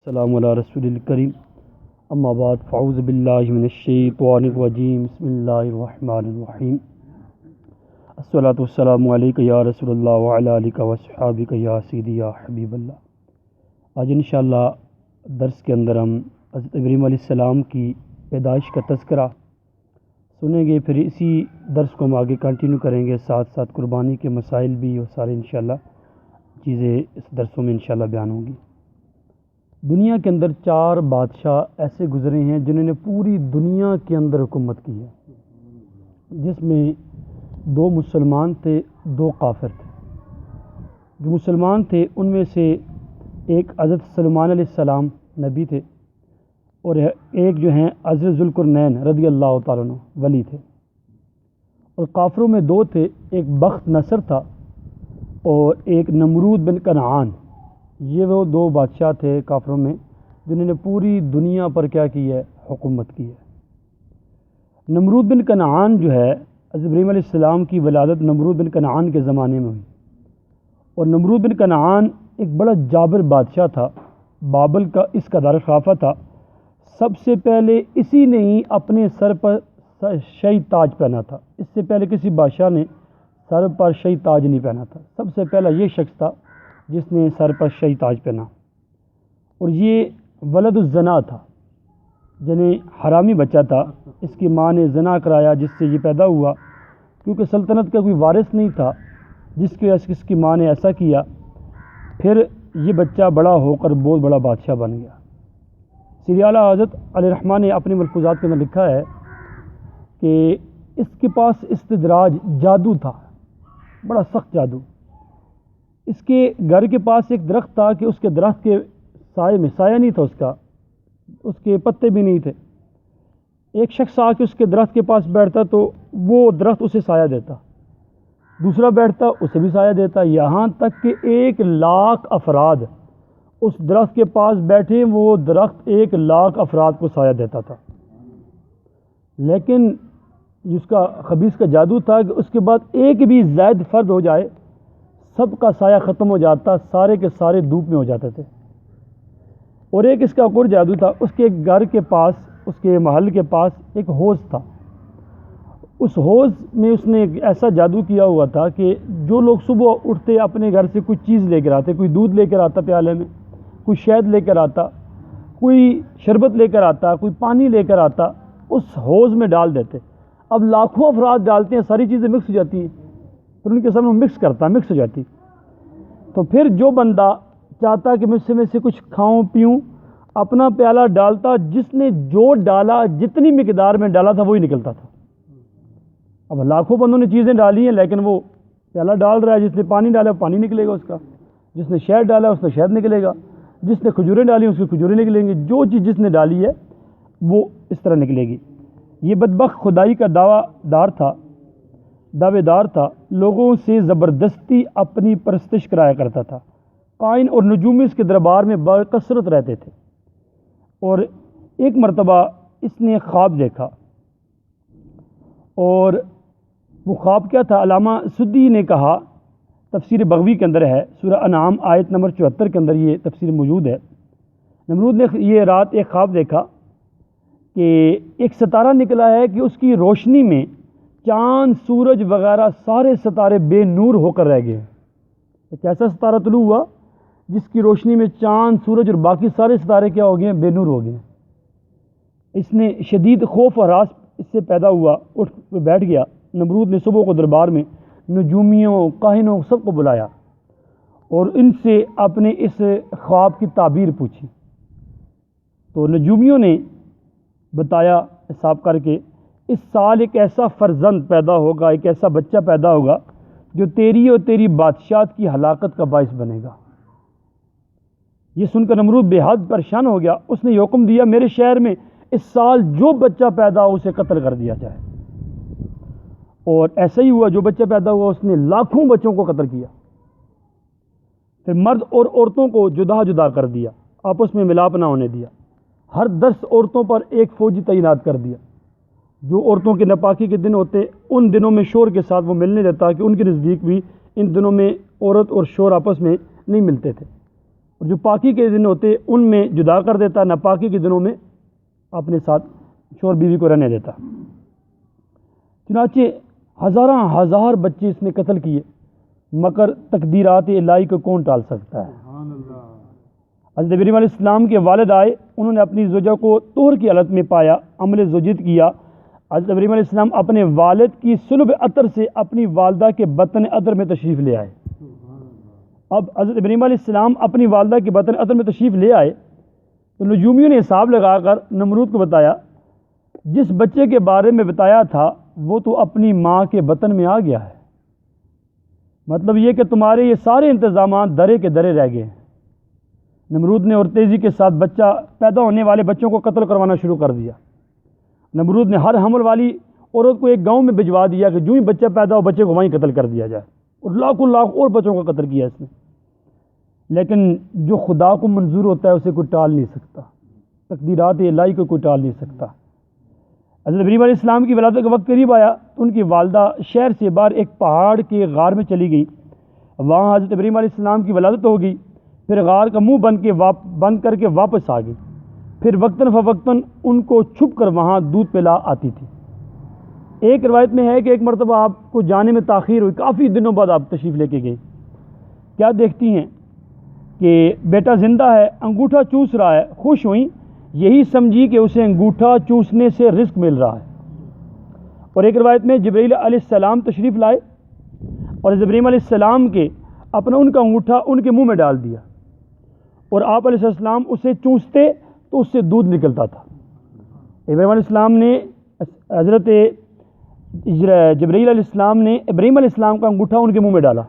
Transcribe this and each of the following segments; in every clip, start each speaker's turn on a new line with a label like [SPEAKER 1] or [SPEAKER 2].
[SPEAKER 1] السلام علی رسول الکریم اما بعد فاعوذ باللہ من الشیطان الرجیم بسم اللہ الرحمن الرحیم الصلاۃ والسلام علیک یا رسول اللہ وعلی آلک وصحابک یا سیدی یا حبیب اللہ۔ آج انشاءاللہ درس کے اندر ہم حضرت ابراہیم علیہ السلام کی پیدائش کا تذکرہ سنیں گے، پھر اسی درس کو ہم آگے کنٹینیو کریں گے، ساتھ ساتھ قربانی کے مسائل بھی اور سارے انشاءاللہ چیزیں اس درسوں میں انشاءاللہ بیان ہوں گی۔ دنیا کے اندر 4 بادشاہ ایسے گزرے ہیں جنہوں نے پوری دنیا کے اندر حکومت کی ہے، جس میں 2 مسلمان تھے، 2 کافر تھے۔ جو مسلمان تھے ان میں سے ایک حضرت سلیمان علیہ السلام نبی تھے، اور ایک جو ہیں حضرت ذوالقرنین رضی اللہ تعالیٰ عنہ ولی تھے۔ اور کافروں میں 2 تھے، ایک بخت نصر تھا اور ایک نمرود بن کنعان۔ یہ وہ 2 بادشاہ تھے کافروں میں جنہوں نے پوری دنیا پر کیا کی ہے، حکومت کی ہے۔ نمرود بن کنعان جو ہے، حضرت ابراہیم علیہ السلام کی ولادت نمرود بن کنعان کے زمانے میں ہوئی، اور نمرود بن کنعان ایک بڑا جابر بادشاہ تھا، بابل کا اس کا دارالخلافہ تھا۔ سب سے پہلے اسی نے ہی اپنے سر پر شاہی تاج پہنا تھا، اس سے پہلے کسی بادشاہ نے سر پر شاہی تاج نہیں پہنا تھا۔ سب سے پہلا یہ شخص تھا جس نے سر پر شاہی تاج پہنا، اور یہ ولد الزنا تھا، یعنی حرامی بچہ تھا۔ اس کی ماں نے زنا کرایا جس سے یہ پیدا ہوا، کیونکہ سلطنت کا کوئی وارث نہیں تھا، جس کی وجہ سے اس کی ماں نے ایسا کیا۔ پھر یہ بچہ بڑا ہو کر بہت بڑا بادشاہ بن گیا۔ سیدی اعلیٰ حضرت علیہ الرحمٰن نے اپنے ملفوظات کے اندر لکھا ہے کہ اس کے پاس استدراج جادو تھا، بڑا سخت جادو۔ اس کے گھر کے پاس ایک درخت تھا کہ اس کے درخت کے سائے میں سایہ نہیں تھا، اس کے پتے بھی نہیں تھے۔ ایک شخص آ کے اس کے درخت کے پاس بیٹھتا تو وہ درخت اسے سایہ دیتا، دوسرا بیٹھتا اسے بھی سایہ دیتا، یہاں تک کہ 1,00,000 افراد اس درخت کے پاس بیٹھے، وہ درخت 1,00,000 افراد کو سایہ دیتا تھا۔ لیکن اس کا خبیث کا جادو تھا کہ اس کے بعد ایک بھی زائد فرد ہو جائے، سب کا سایہ ختم ہو جاتا، سارے کے سارے دھوپ میں ہو جاتے تھے۔ اور ایک اس کا اور جادو تھا، اس کے گھر کے پاس، اس کے محل کے پاس ایک حوض تھا۔ اس حوض میں اس نے ایک ایسا جادو کیا ہوا تھا کہ جو لوگ صبح اٹھتے اپنے گھر سے کوئی چیز لے کر آتے، کوئی دودھ لے کر آتا پیالے میں، کوئی شہد لے کر آتا، کوئی شربت لے کر آتا، کوئی پانی لے کر آتا، اس حوض میں ڈال دیتے۔ اب لاکھوں افراد ڈالتے ہیں، ساری چیزیں مکس ہو جاتی ہیں، پھر ان کے سامنے مکس ہو جاتی۔ تو پھر جو بندہ چاہتا کہ مجھ سے کچھ کھاؤں پیوں، اپنا پیالہ ڈالتا، جس نے جو ڈالا، جتنی مقدار میں ڈالا تھا وہی نکلتا تھا۔ اب لاکھوں بندوں نے چیزیں ڈالی ہیں، لیکن وہ پیالہ ڈال رہا ہے، جس نے پانی ڈالا پانی نکلے گا اس کا، جس نے شہد ڈالا اس میں شہد نکلے گا، جس نے کھجوریں ڈالی اس کی کھجوریں نکلیں گی، جو چیز جس نے ڈالی ہے وہ اس طرح نکلے گی۔ یہ بدبخت خدائی کا دعوے دار تھا، لوگوں سے زبردستی اپنی پرستش کرایا کرتا تھا۔ قائن اور نجومی اس کے دربار میں بکثرت رہتے تھے۔ اور ایک مرتبہ اس نے خواب دیکھا، اور وہ خواب کیا تھا؟ علامہ سدی نے کہا، تفسیر بغوی کے اندر ہے، سورہ انعام آیت نمبر 74 کے اندر یہ تفسیر موجود ہے۔ نمرود نے یہ رات ایک خواب دیکھا کہ ایک ستارہ نکلا ہے کہ اس کی روشنی میں چاند، سورج وغیرہ سارے ستارے بے نور ہو کر رہ گئے۔ ایک ایسا ستارہ طلوع ہوا جس کی روشنی میں چاند، سورج اور باقی سارے ستارے کیا ہو گئے؟ بے نور ہو گئے۔ اس نے شدید خوف اور ہراس اس سے پیدا ہوا، اٹھ کے بیٹھ گیا۔ نمرود نے صبح کو دربار میں نجومیوں، کاہنوں سب کو بلایا اور ان سے اپنے اس خواب کی تعبیر پوچھی۔ تو نجومیوں نے بتایا حساب کر کے، اس سال ایک ایسا فرزند پیدا ہوگا، ایک ایسا بچہ پیدا ہوگا جو تیری اور تیری بادشاہت کی ہلاکت کا باعث بنے گا۔ یہ سن کر نمرود بے حد پریشان ہو گیا۔ اس نے یہ حکم دیا، میرے شہر میں اس سال جو بچہ پیدا ہو اسے قتل کر دیا جائے۔ اور ایسا ہی ہوا، جو بچہ پیدا ہوا اس نے لاکھوں بچوں کو قتل کیا۔ پھر مرد اور عورتوں کو جدا جدا کر دیا، آپس میں ملاپ نہ ہونے دیا۔ ہر 10 عورتوں پر ایک فوجی تعینات کر دیا۔ جو عورتوں کے ناپاکی کے دن ہوتے، ان دنوں میں شور کے ساتھ وہ ملنے دیتا کہ ان کے نزدیک بھی ان دنوں میں عورت اور شور آپس میں نہیں ملتے تھے۔ اور جو پاکی کے دن ہوتے ان میں جدا کر دیتا، ناپاکی کے دنوں میں اپنے ساتھ شوہر بیوی کو رہنے دیتا۔ چنانچہ ہزاراں ہزار بچے اس نے قتل کیے، مگر تقدیرات الہی کو کون ٹال سکتا ہے۔ حضرت ابراہیم علیہ السلام کے والد آئے، انہوں نے اپنی زوجہ کو طہر کی حالت میں پایا، عمل زوجیت کیا۔ حضرت ابراہیم علیہ السلام اپنے والد کی صلب عطر سے اپنی والدہ کے بطن عطر میں تشریف لے آئے۔ اب حضرت ابراہیم علیہ السلام اپنی والدہ کے بطن عطر میں تشریف لے آئے تو نجومیوں نے حساب لگا کر نمرود کو بتایا، جس بچے کے بارے میں بتایا تھا وہ تو اپنی ماں کے بطن میں آ گیا ہے، مطلب یہ کہ تمہارے یہ سارے انتظامات درے کے درے رہ گئے ہیں۔ نمرود نے اور تیزی کے ساتھ بچہ پیدا ہونے والے بچوں کو قتل کروانا شروع کر دیا۔ نمرود نے ہر حمل والی عورت کو ایک گاؤں میں بھجوا دیا کہ جو ہی بچہ پیدا ہو بچے کو وہیں قتل کر دیا جائے، اور لاکھوں لاکھ اور بچوں کا قتل کیا اس نے۔ لیکن جو خدا کو منظور ہوتا ہے اسے کوئی ٹال نہیں سکتا، تقدیرات الہی کو کوئی ٹال نہیں سکتا۔ حضرت ابراہیم علیہ السلام کی ولادت کا وقت قریب آیا تو ان کی والدہ شہر سے باہر ایک پہاڑ کے غار میں چلی گئی، وہاں حضرت ابراہیم علیہ السلام کی ولادت ہو گئی، پھر غار کا منہ بند کر کے واپس آ گئی، پھر وقتاً فوقتاً ان کو چھپ کر وہاں دودھ پلا آتی تھی۔ ایک روایت میں ہے کہ ایک مرتبہ آپ کو جانے میں تاخیر ہوئی، کافی دنوں بعد آپ تشریف لے کے گئی، کیا دیکھتی ہیں کہ بیٹا زندہ ہے، انگوٹھا چوس رہا ہے، خوش ہوئیں، یہی سمجھی کہ اسے انگوٹھا چوسنے سے رزق مل رہا ہے۔ اور ایک روایت میں جبرائیل علیہ السلام تشریف لائے اور ابراہیم علیہ السلام کے اپنا ان کا انگوٹھا ان کے منہ میں ڈال دیا، اور آپ علیہ السلام اسے چوستے تو اس سے دودھ نکلتا تھا۔ ابراہیم علیہ السلام نے حضرت جبرائیل علیہ السلام نے ابراہیم علیہ السلام کا انگوٹھا ان کے منہ میں ڈالا،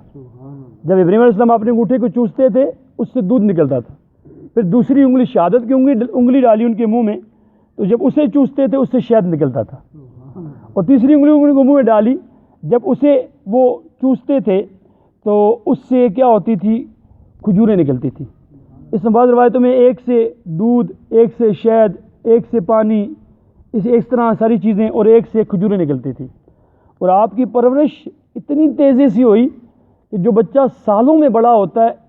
[SPEAKER 1] جب ابراہیم علیہ السلام اپنے انگوٹھے کو چوستے تھے اس سے دودھ نکلتا تھا، پھر دوسری انگلی شہادت کی انگلی ڈالی ان کے منہ میں تو جب اسے چوستے تھے اس سے شہد نکلتا تھا، اور تیسری انگلی کو منہ میں ڈالی جب اسے وہ چوستے تھے تو اس سے کیا ہوتی تھی، کھجوریں نکلتی تھی۔ اس میں بعض روایتوں میں ایک سے دودھ، ایک سے شہد، ایک سے پانی، اس طرح ساری چیزیں، اور ایک سے کھجوریں نکلتی تھی۔ اور آپ کی پرورش اتنی تیزی سے ہوئی کہ جو بچہ سالوں میں بڑا ہوتا ہے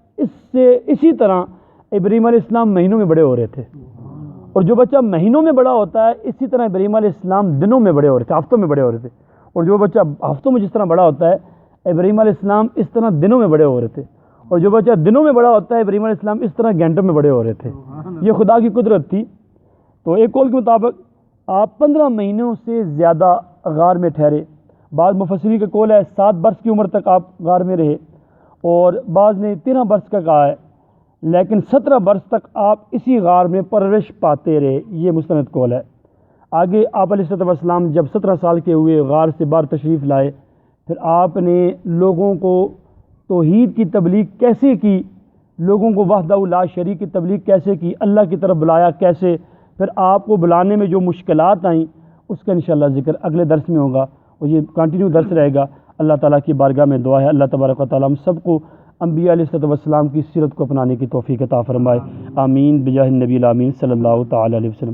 [SPEAKER 1] اسی طرح ابراہیم علیہ السلام مہینوں میں بڑے ہو رہے تھے، اور جو بچہ مہینوں میں بڑا ہوتا ہے اسی طرح ابراہیم علیہ السلام دنوں میں بڑے ہو رہے تھے، ہفتوں میں بڑے ہو رہے تھے، اور جو بچہ ہفتوں میں جس طرح بڑا ہوتا ہے ابراہیم علیہ السلام اس طرح دنوں میں بڑے ہو رہے تھے، اور جو بچہ دنوں میں بڑا ہوتا ہے ابراہیم علیہ السلام اس طرح گھنٹوں میں بڑے ہو رہے تھے۔ یہ خدا کی قدرت تھی۔ تو ایک قول کے مطابق آپ 15 مہینوں سے زیادہ غار میں ٹھہرے، بعض مفسرین کا قول ہے 7 برس کی عمر تک آپ غار میں رہے، اور بعض نے 13 برس کا کہا ہے، لیکن 17 برس تک آپ اسی غار میں پرورش پاتے رہے، یہ مستند قول ہے۔ آگے آپ علیہ السلام جب 17 سال کے ہوئے غار سے باہر تشریف لائے، پھر آپ نے لوگوں کو توحید کی تبلیغ کیسے کی، لوگوں کو وحدہ لا شریک کی تبلیغ کیسے کی، اللہ کی طرف بلایا کیسے، پھر آپ کو بلانے میں جو مشکلات آئیں اس کا انشاءاللہ ذکر اگلے درس میں ہوگا، اور یہ کنٹینیو درس رہے گا۔ اللہ تعالیٰ کی بارگاہ میں دعا ہے اللہ تبارک و تعالیٰ ہم سب کو انبیاء علیہ السلام کی سیرت کو اپنانے کی توفیق عطا فرمائے، آمین بجاہ النبی الامین صلی اللہ تعالیٰ علیہ وسلم۔